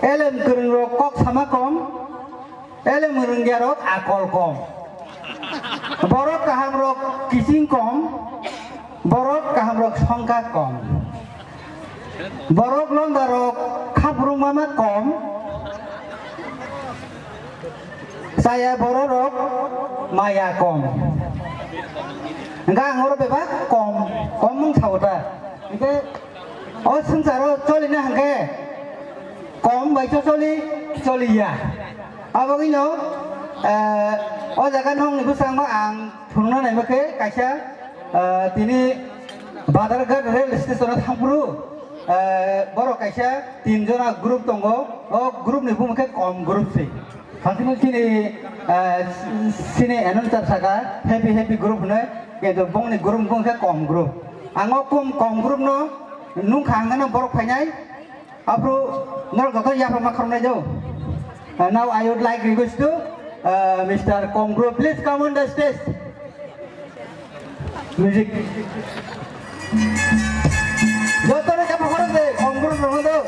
elem kereng rok kok sama kom elem renggerok akol kom borok kaham rok kising kom borok kaham rok songka kom borok londarok kabrung mama kom saya borok maya kom enggak ngoro bebas kom meng sauda itu oh sengsara coli na hangke kom baik coli ya apa gini oh jangan hong ibu sama ang punya nih make kaisa tini badar gad rail station thampuru borok kaisa 3 jona grup tonggo oh grup nih bu make kom grup sih Kantimu sini enon saka happy group nih gitu bong nih grup ke kom grup angok kom grup no nung kangen borok penyai apro nol gagal ya pemakar najo now I would like request to Mr. Kom Group please come on the stage music jotono ya pakar deh Kom Group nong do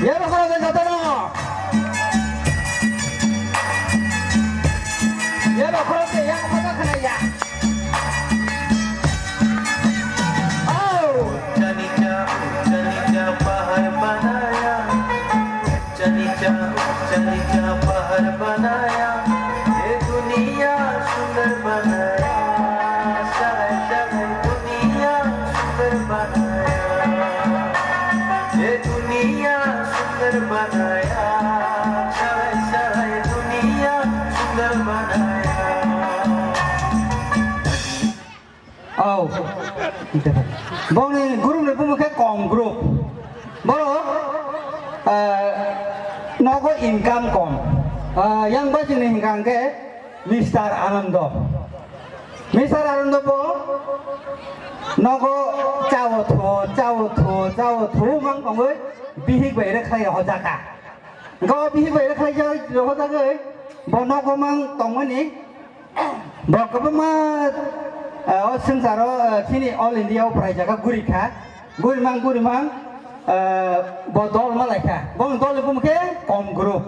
ya pakar deh jotono ya pakar deh yang apa kena ya चनिचा पहर बनाया ये दुनिया सुंदर बनाया सारे जगह दुनिया सुंदर बनाया ये दुनिया सुंदर बनाया सारे दुनिया सुंदर बनाया oh bong ni group ni pun make kom group boro nogo income kom yang baju ni income ke Mr. Anando po nogo cawo thu mang kong ơi bihik bay ra khai ho jaka go bihik bay ra khai ho jaka ơi bo nogo mang tong ni bo ko ma o sengsaro sini all India uprai jaka guri mang botol malaikat, bong tol itu mungkin kom grup.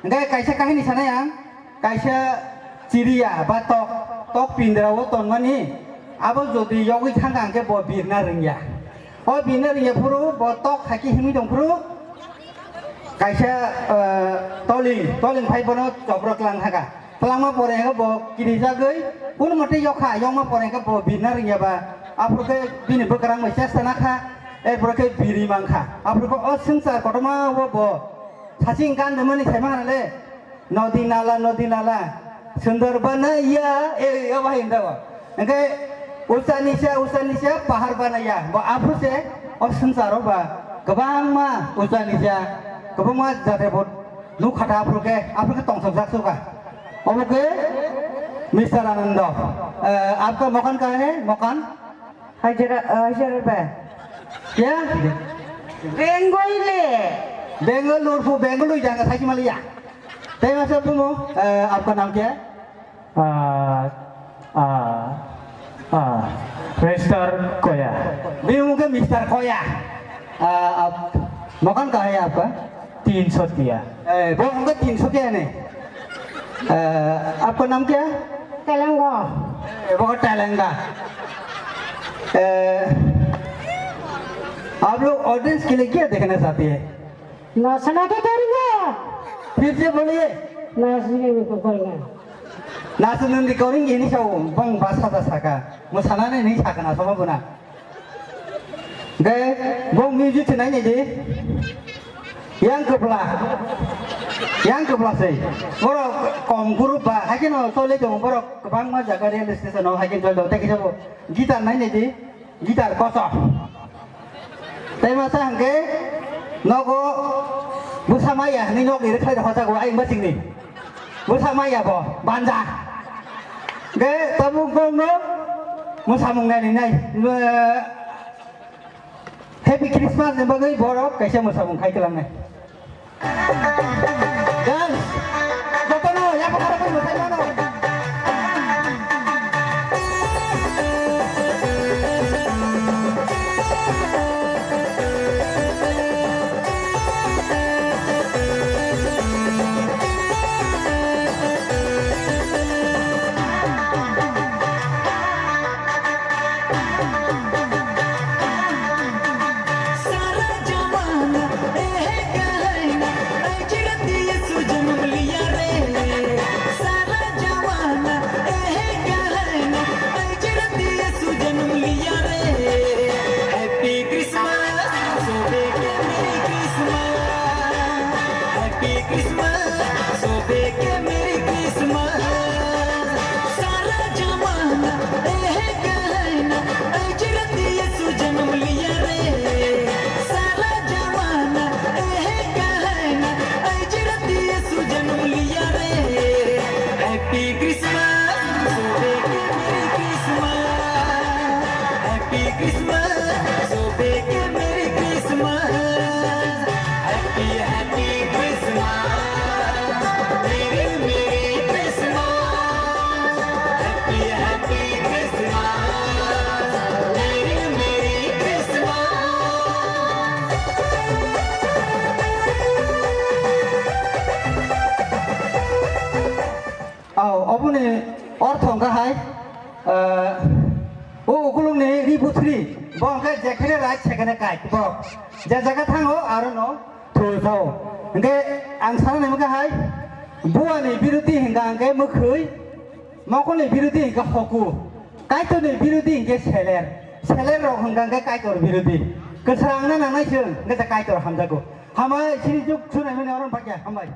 Enggak kaisa kahini sana yang kaisa ciria batok tok pindra woton mani. Abo jadi yogi tanggang ke bo birna ringya. Oh birna ringya puru botok haki himi dong puru. Kaisa toling pai bono cobrok lang haka. Pelama pore ke bo kiri jagai. Pun mati yoka yong ma pore ke bo birna ringya ba. Apu ke bini berkerang mesya sanaka. Berkai biri mangka, apa kau sengsar kau mah wo cacing kan demen ni saya mana le, nodi nala, Sundarban ya, apa hinda wo, engkau usanisya pahar bana ya, bo apa sih, sengsar apa, kebang mah usanisya, kebang mah jatuh bot, lu kata apa ke tong sokak suka, apa ke, Mr. Anando, apa makan kah makan, hajar apa? Ya, Bengaluru jangan saja malia. Tapi masa dulu, apa namanya? Mr. Koya. Mungkin Mr. Koya. Makan kaya apa? 300 dia. Bukan 300 ya nih. Apa namanya? Telangga. Bukan Telangga. आप लोग audience के लिए क्या देखना चाहते हैं? नाचना क्या करेंगे? फिर से बोलिए। नाचने में को करेंगे। नाचने में करेंगे नहीं चाहो, बंग बासा का, मुसाना ने नहीं चाहना sama buna. गए, बंग म्यूजिक नहीं nih जी, yang kebelah sih. Borok kom guru bah, hakin no tole jong borok kebang mah jaga real station no hakin jual dotek jabo. Gitar नहीं nih जी, gitar kosong. Tapi masa hangke nogo busama ya ni nog iri khai hoja go aing basing ni busama ya bo banja ge tabung kong no musamung nai nai Happy Christmas ni bagai borok kaisa musamung khai kelam nai dan jotono ya pakara pun musai mano 어분이 어통가 하이 오 굴롱니 리부트리 뭔가 제케네 라이 체케네 까이 뭐 자자가 탕어 아르노 도서 근데 앙사는 뭐가 하이 부안이 비루티 행강게 뭐크이 먹고니 비루티 행가 호구 까이토니 비루티 행게 셀레로 행강게 까이토 비루티 그 사랑은 안 하시는 근데 까이토 함자고 하마 시리쭉 주나면 어른 밖에 한마디